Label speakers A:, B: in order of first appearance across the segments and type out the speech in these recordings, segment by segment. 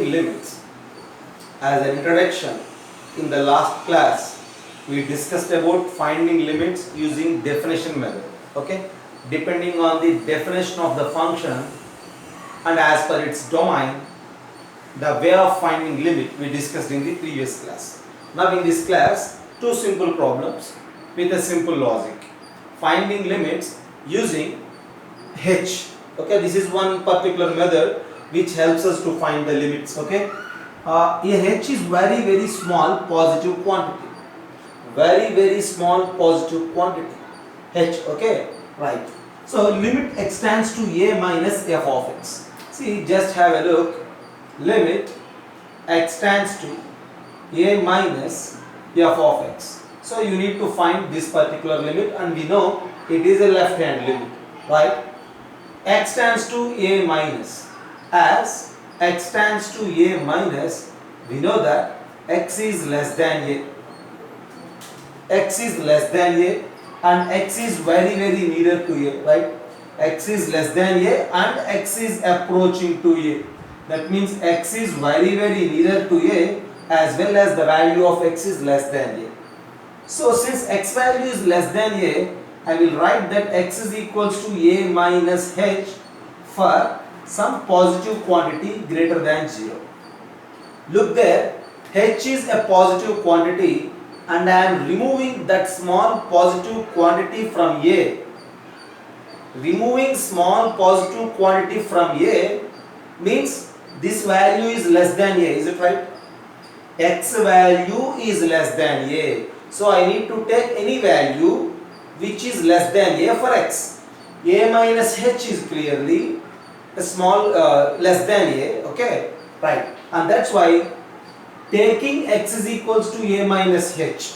A: finding limits. As an introduction, in the last class, we discussed about finding limits using definition method. Okay, depending on the definition of the function and as per its domain, the way of finding limit we discussed in the previous class. Now in this class, two simple problems with a simple logic. Finding limits using h. Okay, this is one particular method which helps us to find the limits. Okay, h is very small positive quantity. Very small positive quantity. H. Okay, right. So limit extends to a minus f of x. See, just have a look. Limit extends to a minus f of x. So you need to find this particular limit, and we know it is a left hand limit, right? X tends to a minus. As x tends to a minus, we know that x is less than a. X is less than a and x is very nearer to a, right? X is less than a and x is approaching to a. That means x is very nearer to a, as well as the value of x is less than a. So since x value is less than a, I will write that x is equals to a minus h for some positive quantity greater than 0. Look there, h is a positive quantity and I am removing that small positive quantity from a. Removing small positive quantity from a means this value is less than a, is it right? X value is less than a. So I need to take any value which is less than a for x. A minus h is clearly a small less than a, okay, right? And that's why taking x is equals to a minus h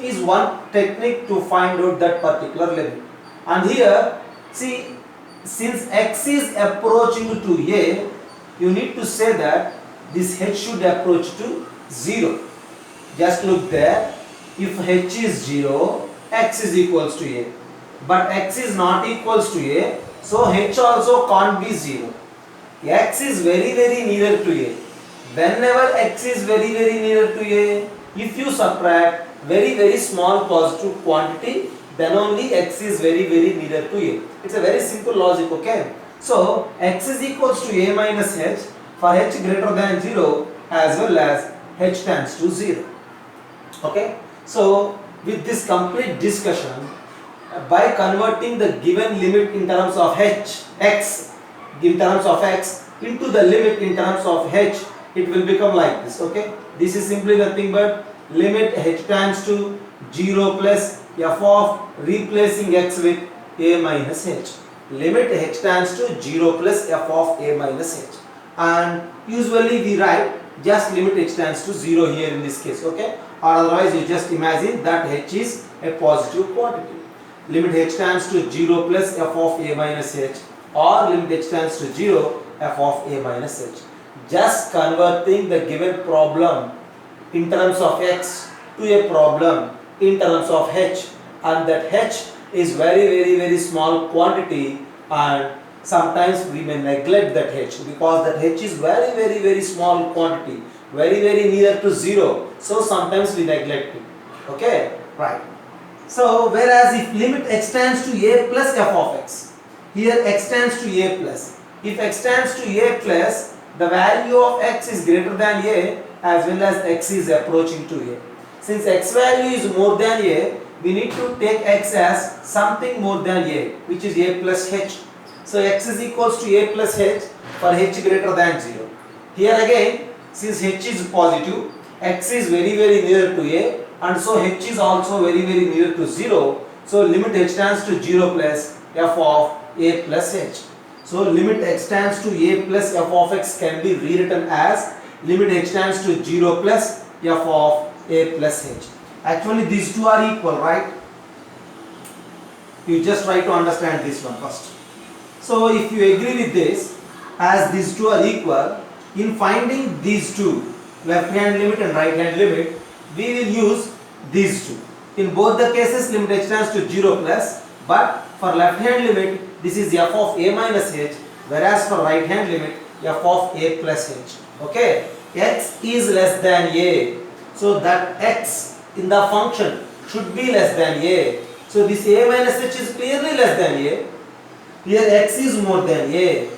A: is one technique to find out that particular limit. And here, see, since x is approaching to a, you need to say that this h should approach to 0. Just look there, if h is 0, x is equals to a. But x is not equals to a, so h also can't be 0. X is very nearer to a. Whenever x is very nearer to a, if you subtract very small positive quantity, then only x is very nearer to a. It's a very simple logic, okay? So x is equals to a minus h for h greater than 0 as well as h tends to 0. Okay? So with this complete discussion, by converting the given limit in terms of x into the limit in terms of h, it will become like this. Okay, this is simply nothing but limit h tends to 0 plus f of replacing x with a minus h. Limit h tends to 0 plus f of a minus h, and usually we write just limit h tends to 0 here in this case. Okay, or otherwise you just imagine that h is a positive quantity. Limit h tends to 0 plus f of a minus h, or limit h tends to 0 f of a minus h. Just converting the given problem in terms of x to a problem in terms of h, and that h is very small quantity, and sometimes we may neglect that h because that h is very small quantity, very near to 0, so sometimes we neglect it. Okay, right. So whereas if limit x tends to a plus f of x, here x tends to a plus. If x tends to a plus, the value of x is greater than a as well as x is approaching to a. Since x value is more than a, we need to take x as something more than a, which is a plus h. So x is equals to a plus h for h greater than 0. Here again, since h is positive, x is very near to a, and so h is also very near to 0. So limit h tends to 0 plus f of a plus h. So limit x tends to a plus f of x can be rewritten as limit h tends to 0 plus f of a plus h. Actually these two are equal, right? You just try to understand this one first. So if you agree with this, as these two are equal, in finding these two, left hand limit and right hand limit, we will use these two. In both the cases limit h tends to 0 plus, but for left hand limit this is f of a minus h, whereas for right hand limit f of a plus h. Okay, x is less than a, so that x in the function should be less than a. So this a minus h is clearly less than a. Here x is more than a.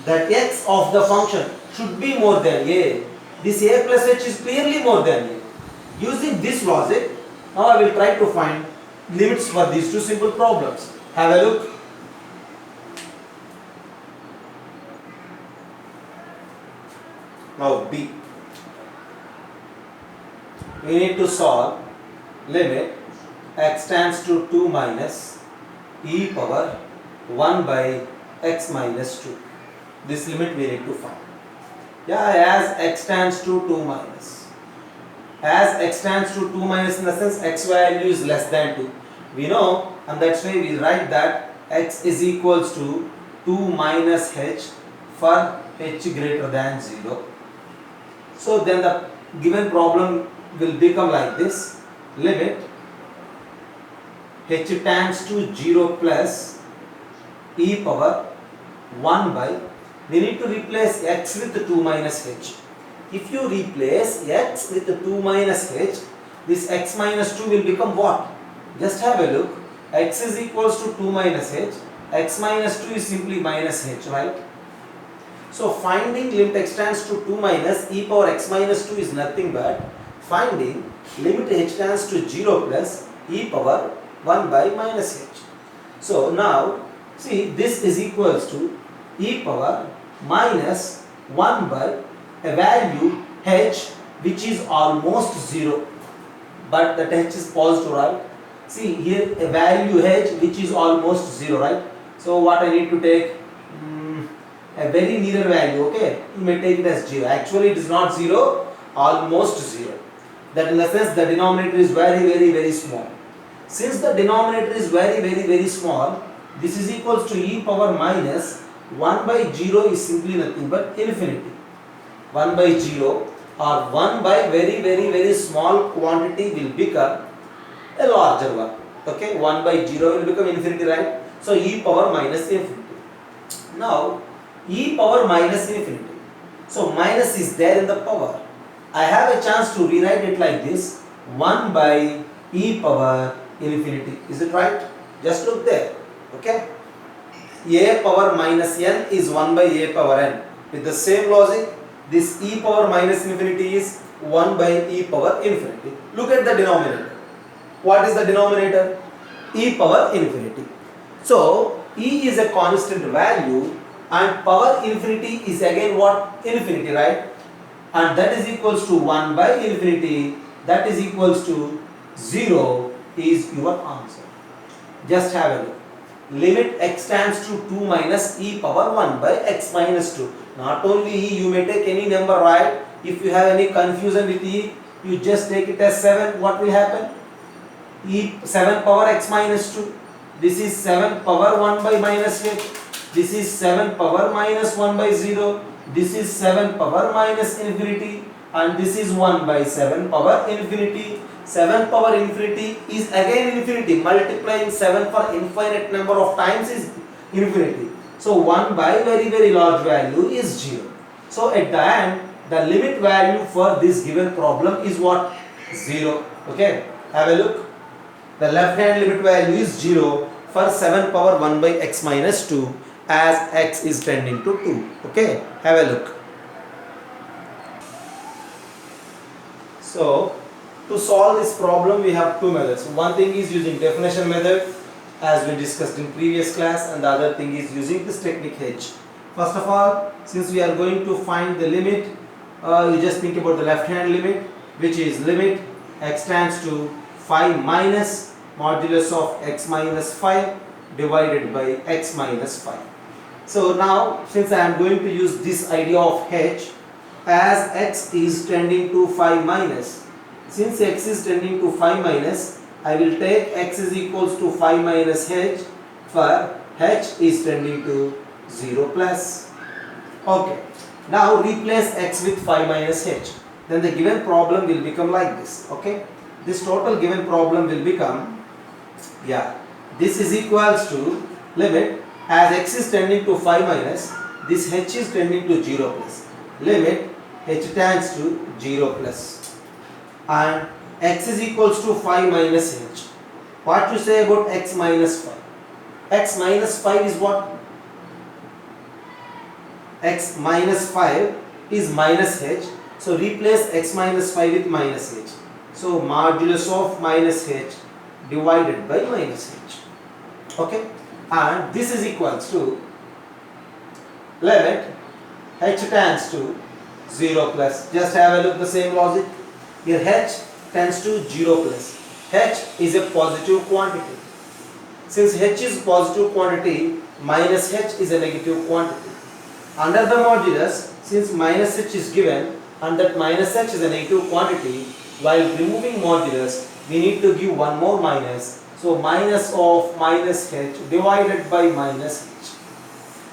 A: That x of the function should be more than a. This a plus h is clearly more than a. Using this logic, now I will try to find limits for these two simple problems. Have a look. Now B. We need to solve limit x tends to 2 minus e power 1 by x minus 2. This limit we need to find. Yeah, as x tends to 2 minus. As x tends to 2 minus in the sense x value is less than 2. We know, and that's why we write that x is equals to 2 minus h for h greater than 0. So then the given problem will become like this. Limit h tends to 0 plus e power 1 by, we need to replace x with 2 minus h. If you replace x with 2 minus h, this x minus 2 will become what? Just have a look. X is equals to 2 minus h. X minus 2 is simply minus h, right? So finding limit x tends to 2 minus e power x minus 2 is nothing but finding limit h tends to 0 plus e power 1 by minus h. So now see, this is equals to e power minus 1 by a value h which is almost 0, but that h is positive, right? See here a value h which is almost 0, right? So what I need to take? A very near value, okay? You may take it as 0. Actually it is not 0, almost 0. That in the sense the denominator is very small. Since the denominator is very small, this is equals to e power minus 1 by 0 is simply nothing but infinity. 1 by 0 or 1 by very small quantity will become a larger one. Okay, 1 by 0 will become infinity, right? So e power minus infinity. Now e power minus infinity. So minus is there in the power. I have a chance to rewrite it like this: 1 by e power infinity. Is it right? Just look there. Okay. A power minus n is 1 by a power n. With the same logic, this e power minus infinity is 1 by e power infinity. Look at the denominator. What is the denominator? E power infinity. So e is a constant value and power infinity is again what? Infinity, right? And that is equals to 1 by infinity, that is equals to 0 is your answer. Just have a look. Limit x tends to 2 minus e power 1 by x minus 2. Not only e, you may take any number, right? If you have any confusion with e, you just take it as 7. What will happen? E 7 power x minus 2. This is 7 power 1 by minus h. This is 7 power minus 1 by 0. This is 7 power minus infinity. And this is 1 by 7 power infinity. 7 power infinity is again infinity. Multiplying 7 for infinite number of times is infinity. So 1 by very large value is 0. So at the end, the limit value for this given problem is what? 0. Okay. Have a look. The left hand limit value is 0 for 7 power 1 by x minus 2 as x is tending to 2. Okay. Have a look. So to solve this problem, we have two methods. One thing is using definition method as we discussed in previous class, and the other thing is using this technique H. First of all, since we are going to find the limit, you just think about the left hand limit, which is limit x tends to 5 minus modulus of x minus 5 divided by x minus 5. So now, since I am going to use this idea of H, as x is tending to 5 minus, since x is tending to 5 minus, I will take x is equals to 5 minus h for h is tending to 0 plus. Okay. Now replace x with 5 minus h. Then the given problem will become like this. Okay. This total given problem will become, this is equals to limit as x is tending to 5 minus, this h is tending to 0 plus. Limit h tends to 0 plus. And x is equals to 5 minus h. What you say about x minus 5? X minus 5 is what? X minus 5 is minus h. So replace x minus 5 with minus h. So modulus of minus h divided by minus h. Okay? And this is equals to limit h tends to 0 plus. Just have a look the same logic. Here h tends to 0 plus. H is a positive quantity. Since h is positive quantity, minus h is a negative quantity. Under the modulus, since minus h is given and that minus h is a negative quantity, while removing modulus, we need to give one more minus. So minus of minus h divided by minus h.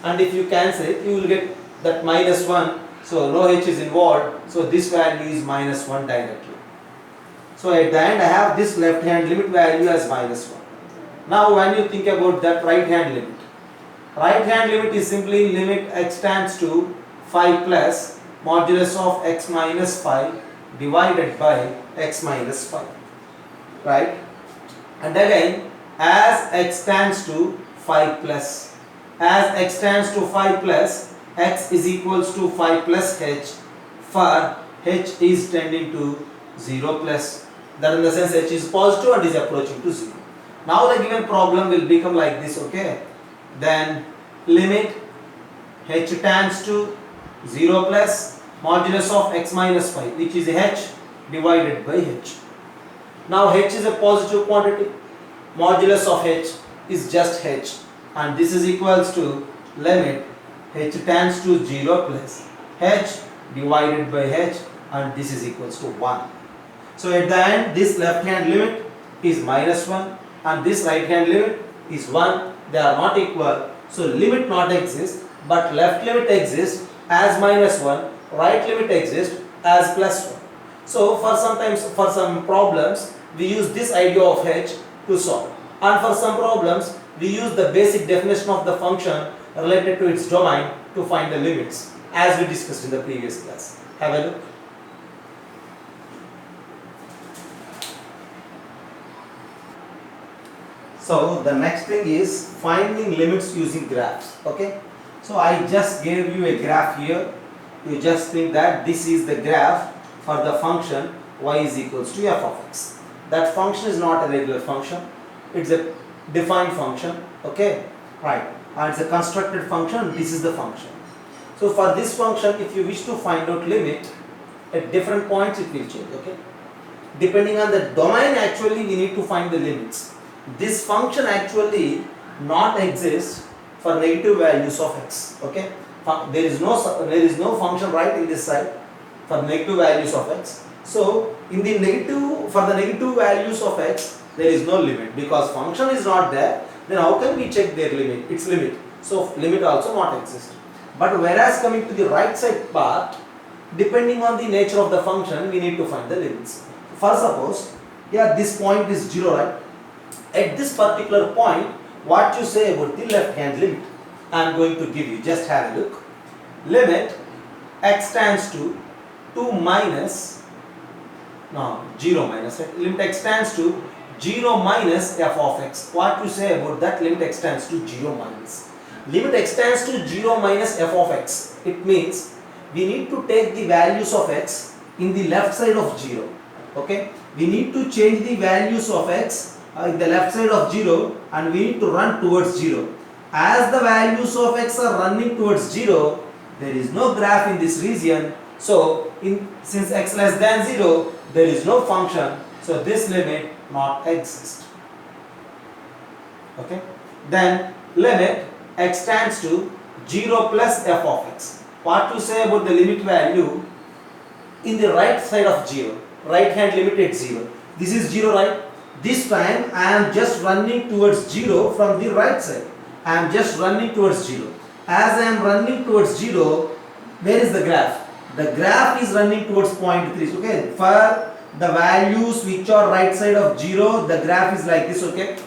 A: And if you cancel it, you will get that minus 1. So no h is involved. So this value is minus 1 directly. So at the end I have this left hand limit value as minus 1. Now when you think about that right hand limit. Right hand limit is simply limit x tends to 5 plus modulus of x minus 5 divided by x minus 5. Right? And again, as x tends to 5 plus, as x tends to 5 plus, x is equals to 5 plus h for h is tending to 0 plus. That in the sense h is positive and is approaching to 0. Now the given problem will become like this, okay? Then limit h tends to 0 plus modulus of x minus 5, which is h divided by h. Now h is a positive quantity. Modulus of h is just h, and this is equals to limit h tends to 0 plus h divided by h, and this is equals to 1. So at the end, this left hand limit is minus 1 and this right hand limit is 1. They are not equal. So limit not exist, but left limit exists as minus 1, right limit exists as plus 1. So for some problems we use this idea of h to solve, and for some problems we use the basic definition of the function related to its domain to find the limits, as we discussed in the previous class. Have a look. So the next thing is finding limits using graphs. Okay, so I just gave you a graph here. You just think that this is the graph for the function y is equals to f of x. That function is not a regular function, it's a defined function. Okay, right, and it's a constructed function. This is the function. So for this function, if you wish to find out limit at different points, it will change. Okay, depending on the domain, actually we need to find the limits. This function actually not exists for negative values of x. Okay, there is no function right in this side for negative values of x. So in the for the negative values of x, there is no limit, because function is not there. Then how can we check their limit? Its limit. So limit also not exist. But whereas coming to the right side part, depending on the nature of the function, we need to find the limits. For suppose, yeah, this point is 0, right? At this particular point, what you say about the left hand limit? I am going to give you, just have a look. Limit x tends to 2 minus, no, 0 minus, right? Limit x tends to 0 minus f of x. What you say about that? Limit x tends to 0 minus. Limit x tends to 0 minus f of x. It means we need to take the values of x in the left side of 0. Okay, we need to change the values of x in the left side of 0, and we need to run towards 0. As the values of x are running towards 0, there is no graph in this region. So since x less than 0, there is no function. So this limit not exist. Okay, then limit x tends to 0 plus f of x. What to say about the limit value in the right side of 0? Right hand limit at 0. This is 0, right? This time I am just running towards 0 from the right side. I am just running towards 0. As I am running towards 0, where is the graph? The graph is running towards point 3. Okay, for the values which are right side of 0, the graph is like this. Okay,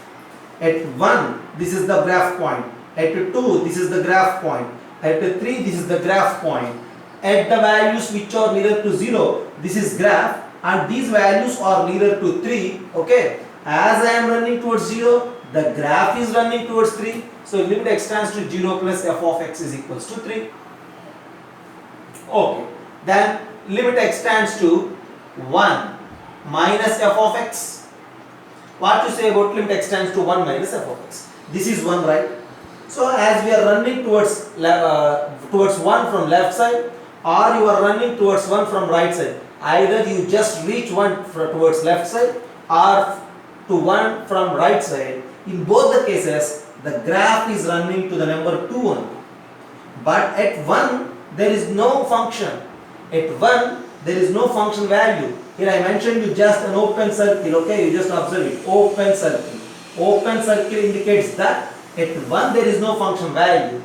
A: at 1, this is the graph point. At 2, this is the graph point. At 3, this is the graph point. At the values which are nearer to 0, this is graph, and these values are nearer to 3. Okay, as I am running towards 0, the graph is running towards 3. So limit x tends to 0 plus f of x is equals to 3. Okay, then limit x tends to 1 minus f of x. What to say about limit x tends to 1 minus f of x? This is 1, right? So as we are running towards 1 from left side, or you are running towards 1 from right side, either you just reach 1 towards left side or to 1 from right side. In both the cases, the graph is running to the number 2 only. But at 1, there is no function. At 1, there is no function value. Here I mentioned you just an open circle, okay? You just observe it, open circle. Open circle indicates that at 1 there is no function value.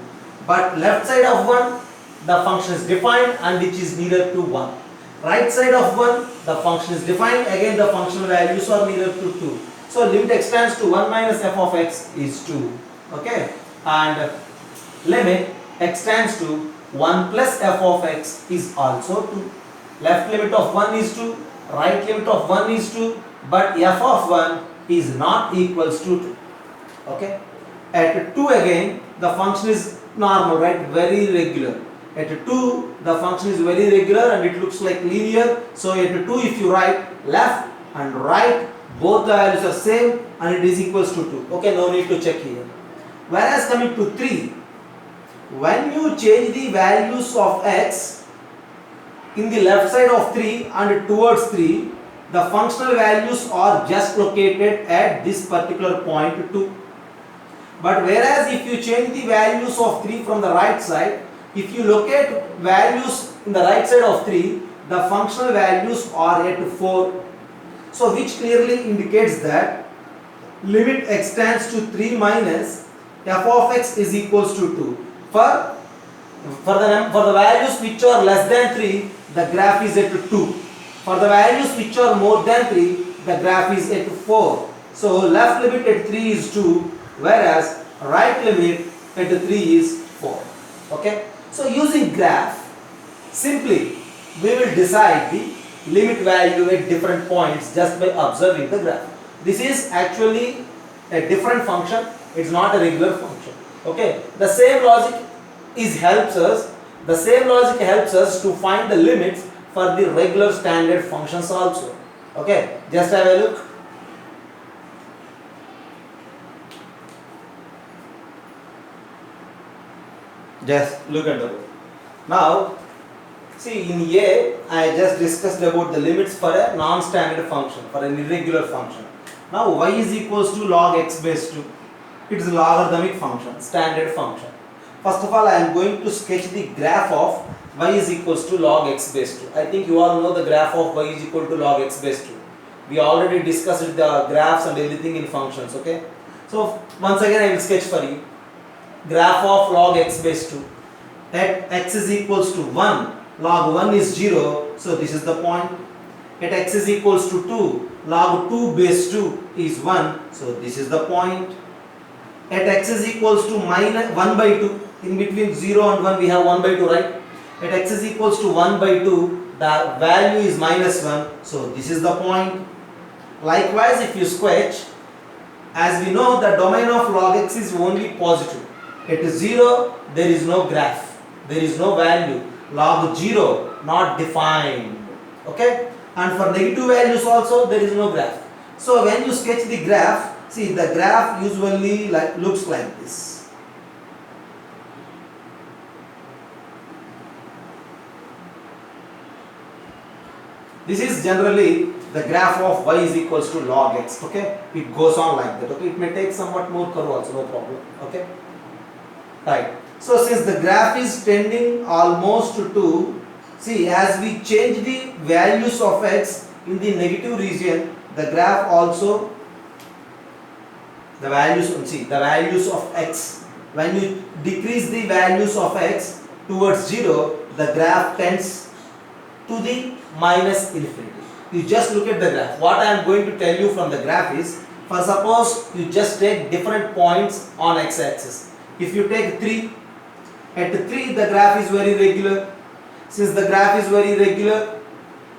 A: But left side of 1, the function is defined and which is nearer to 1. Right side of 1, the function is defined, again the functional values are nearer to 2. So limit x tends to 1 minus f of x is 2. Okay? And limit x tends to 1 plus f of x is also 2. Left limit of 1 is 2, right limit of 1 is 2, but f of 1 is not equals to 2. Okay? At 2 again, the function is normal, right? Very regular. At 2, the function is very regular and it looks like linear. So at 2, if you write left and right, both the values are same and it is equals to 2. Okay, no need to check here. Whereas coming to 3, when you change the values of x in the left side of 3 and towards 3, the functional values are just located at this particular point 2. But whereas if you change the values of 3 from the right side, if you locate values in the right side of 3, the functional values are at 4. So which clearly indicates that limit x tends to 3 minus f of x is equals to 2. For the values which are less than 3, the graph is at 2. For the values which are more than 3, the graph is at 4. So left limit at 3 is 2, whereas right limit at 3 is 4. Okay? So using graph, simply we will decide the limit value at different points just by observing the graph. This is actually a different function, it's not a regular function. Okay? The same logic helps us to find the limits for the regular standard functions also. Okay? Just have a look. Just look at the book. Now, see in A, I just discussed about the limits for a non-standard function, for an irregular function. Now y is equals to log x base 2. It is a logarithmic function, standard function. First of all, I am going to sketch the graph of y is equals to log x base 2. I think you all know the graph of y is equal to log x base 2. We already discussed the graphs and everything in functions, okay? So once again I will sketch for you. Graph of log x base 2. At x is equals to 1, log 1 is 0, so this is the point. At x is equals to 2, log 2 base 2 is 1, so this is the point. At x is equals to minus 1 by 2, in between 0 and 1 we have 1 by 2, right? At x is equals to 1 by 2, the value is minus 1, so this is the point. Likewise, if you sketch, as we know the domain of log x is only positive. At 0, there is no graph, there is no value. Log 0, not defined. Okay? And for negative values also, there is no graph. So when you sketch the graph, see the graph usually looks like this. This is generally the graph of y is equals to log x. Okay? It goes on like that. Okay? It may take somewhat more curve also, no problem. Okay? Right. So since the graph is tending almost to, see as we change the values of x in the negative region, the graph also, the values of x, when you decrease the values of x towards 0, the graph tends to the minus infinity. You just look at the graph. What I am going to tell you from the graph is, for suppose you just take different points on x-axis. If you take 3, At 3 the graph is very regular. Since the graph is very regular,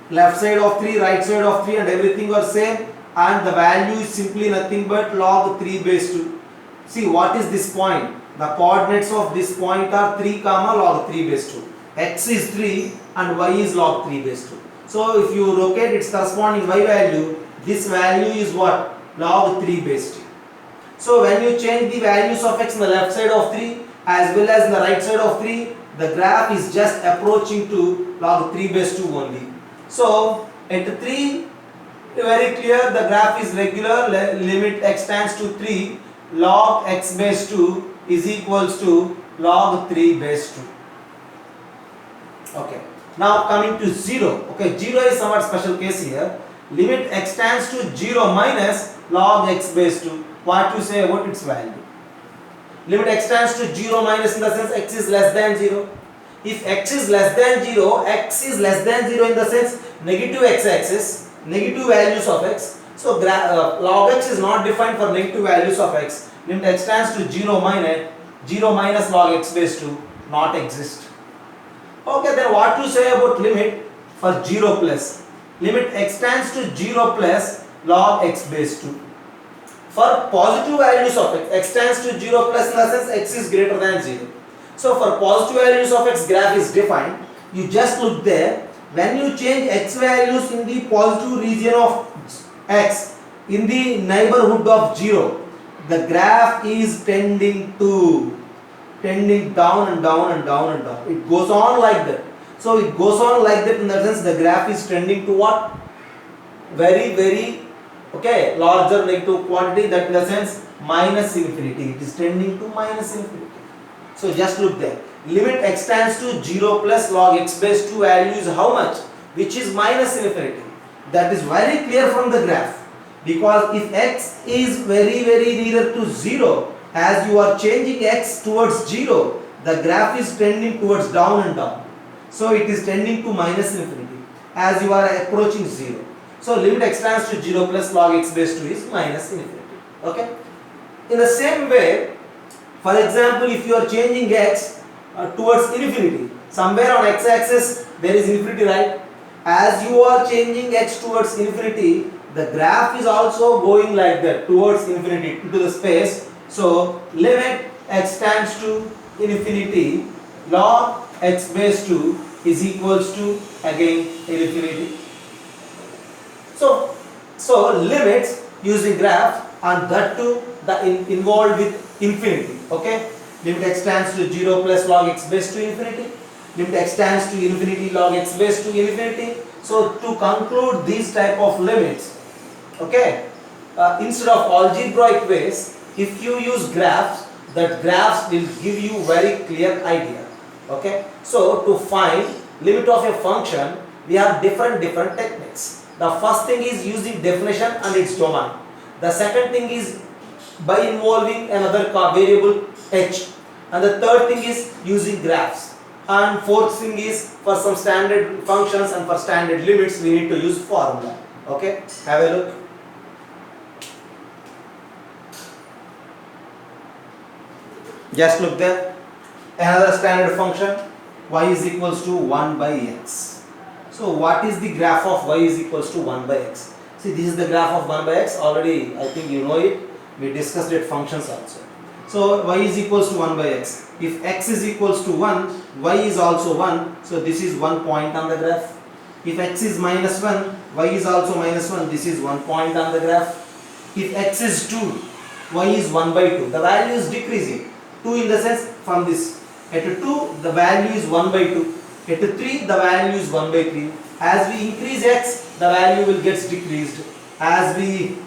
A: left side of 3, right side of 3 and everything are same, and the value is simply nothing but log 3 base 2. See, what is this point? The coordinates of this point are 3 comma log 3 base 2. X is 3 and y is log 3 base 2. So if you locate its corresponding y value, this value is what? Log 3 base 2. So when you change the values of x in the left side of 3 as well as in the right side of 3, the graph is just approaching to log 3 base 2 only. So at 3, very clear, the graph is regular, limit x tends to 3, log x base 2 is equals to log 3 base 2. Okay. Now coming to 0. Okay, 0 is somewhat special case here. Limit x tends to 0 minus log x base 2. What you say about its value? Limit x tends to 0 minus in the sense x is less than 0. If x is less than 0, x is less than 0 in the sense negative x-axis, negative values of x. So log x is not defined for negative values of x. Limit x tends to 0 minus log x base 2 not exist. Okay, then what to say about limit for 0 plus? Limit x tends to 0 plus log x base 2. For positive values of x tends to 0 plus in the sense x is greater than 0. So for positive values of x, graph is defined. You just look there. When you change x values in the positive region of x in the neighborhood of 0, the graph is tending down and down and down and down. It goes on like that. So it goes on like that in the sense the graph is tending to what? Very larger negative quantity, that in the sense minus infinity. It is tending to minus infinity. So just look there. Limit x tends to 0 plus log x base 2 value is how much? Which is minus infinity. That is very clear from the graph. Because if x is very near to 0, as you are changing x towards 0, the graph is tending towards down and down. So it is tending to minus infinity as you are approaching 0. So limit x tends to 0 plus log x base 2 is minus infinity. Okay. In the same way, for example, if you are changing x towards infinity, somewhere on x-axis there is infinity, right? As you are changing x towards infinity, the graph is also going like that towards infinity into the space. So limit x tends to infinity, log x base 2 is equals to again infinity. So limits using graph and that too involved with infinity. Okay, limit x tends to 0 plus log x base to infinity, limit x tends to infinity log x base to infinity. So to conclude these type of limits, okay, instead of algebraic ways, if you use graphs, that graphs will give you very clear idea. Okay, so to find limit of a function, we have different techniques. The first thing is using definition and its domain. The second thing is by involving another variable h, and the third thing is using graphs, and fourth thing is for some standard functions and for standard limits we need to use formula. Okay, have a look. Just look there. Another standard function, y is equals to 1 by x. So what is the graph of y is equals to 1 by x? See, this is the graph of 1 by x. Already I think you know it. We discussed it functions also. So y is equals to 1 by x. If x is equals to 1, y is also 1. So this is 1 point on the graph. If x is minus 1, y is also minus 1. This is 1 point on the graph. If x is 2, y is 1 by 2. The value is decreasing. 2 in the sense from this. At 2, the value is 1 by 2. At 3, the value is 1 by 3. As we increase x, the value will get decreased. As we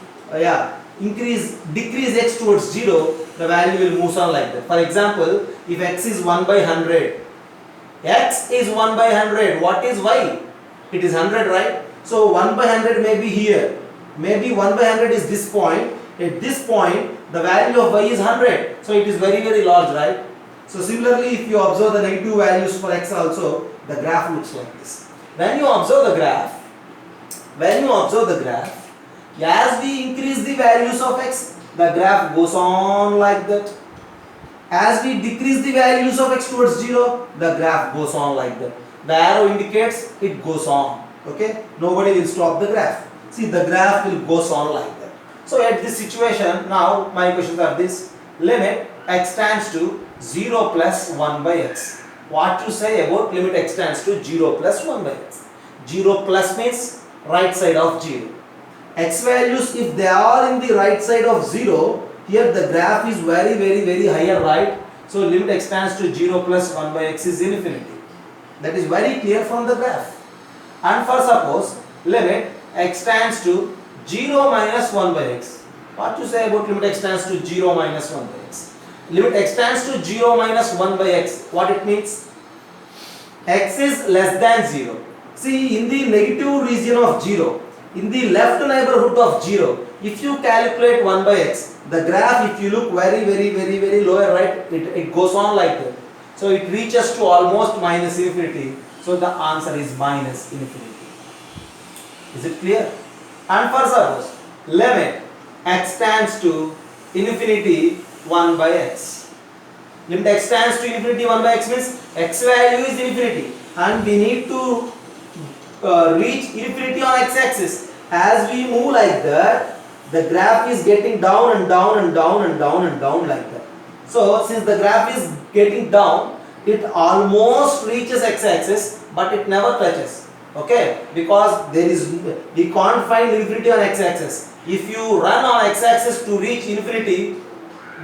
A: decrease x towards 0, the value will move on like that. For example, if x is 1 by 100, x is 1 by 100, what is y? It is 100, right? So 1 by 100 may be here. Maybe 1 by 100 is this point. At this point, the value of y is 100. So it is very large, right? So similarly, if you observe the negative values for x also, the graph looks like this. When you observe the graph, as we increase the values of x, the graph goes on like that. As we decrease the values of x towards 0, the graph goes on like that. The arrow indicates it goes on. Okay, nobody will stop the graph. See, the graph will goes on like that. So at this situation, now my questions are this: limit x tends to 0 plus 1 by x. What to say about limit x tends to 0 plus 1 by x? 0 plus means right side of 0. X values, if they are in the right side of 0, here the graph is very higher, right? So limit x tends to 0 plus 1 by x is infinity. That is very clear from the graph. And for suppose limit x tends to 0 minus 1 by x. What to say about limit x tends to 0 minus 1 by x? Limit x tends to 0 minus 1 by x. What it means? X is less than 0. See, in the negative region of 0, in the left neighborhood of 0, if you calculate 1 by x, the graph, if you look very lower right, it goes on like that. So it reaches to almost minus infinity. So the answer is minus infinity. Is it clear? And for suppose limit x tends to infinity 1 by x. Limit x tends to infinity 1 by x means x value is infinity and we need to reach infinity on x-axis. As we move like that, the graph is getting down and down and down and down and down like that. So since the graph is getting down, it almost reaches x-axis but it never touches. Okay, because we can't find infinity on x-axis. If you run on x-axis to reach infinity,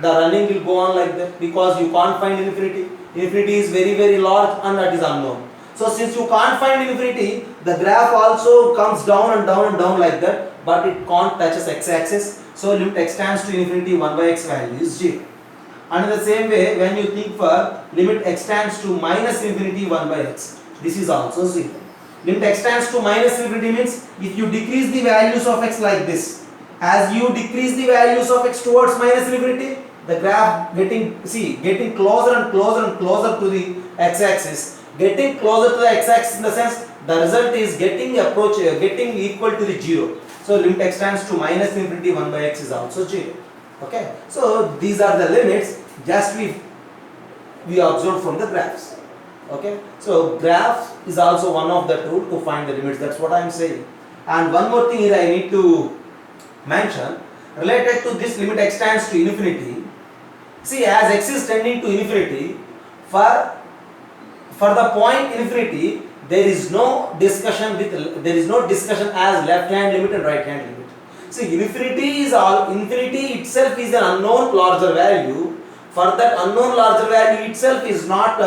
A: the running will go on like that because you can't find infinity. Infinity is very large and that is unknown. So since you can't find infinity, the graph also comes down and down and down like that, but it can't touches x-axis. So limit x tends to infinity 1 by x value is 0. And in the same way, when you think for limit x tends to minus infinity 1 by x, this is also 0. Limit x tends to minus infinity means if you decrease the values of x like this, as you decrease the values of x towards minus infinity, the graph getting closer and closer to the x-axis. Getting closer to the x-axis in the sense the result is getting equal to the 0. So limit x tends to minus infinity 1 by x is also 0. Okay. So these are the limits just we observed from the graphs. Okay. So graph is also one of the tool to find the limits. That's what I am saying. And one more thing here I need to mention related to this limit x tends to infinity. See, as x is tending to infinity, for the point infinity, there is no discussion as left hand limit and right hand limit. See, infinity itself is an unknown larger value. For that unknown larger value itself is not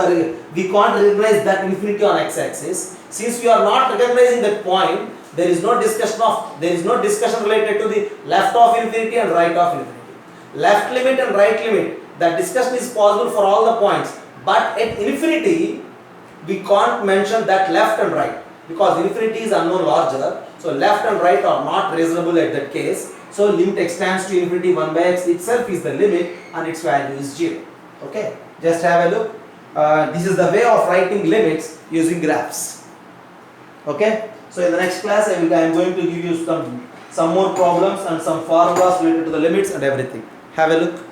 A: we can't recognize that infinity on x-axis. Since we are not recognizing that point, there is no discussion related to the left of infinity and right of infinity. Left limit and right limit, that discussion is possible for all the points, but at infinity we can't mention that left and right because infinity is unknown larger, so left and right are not reasonable at that case. So limit x tends to infinity 1 by x itself is the limit and its value is 0. Okay, just have a look. This is the way of writing limits using graphs. Okay, so in the next class I am going to give you some more problems and some formulas related to the limits and everything. Have a look.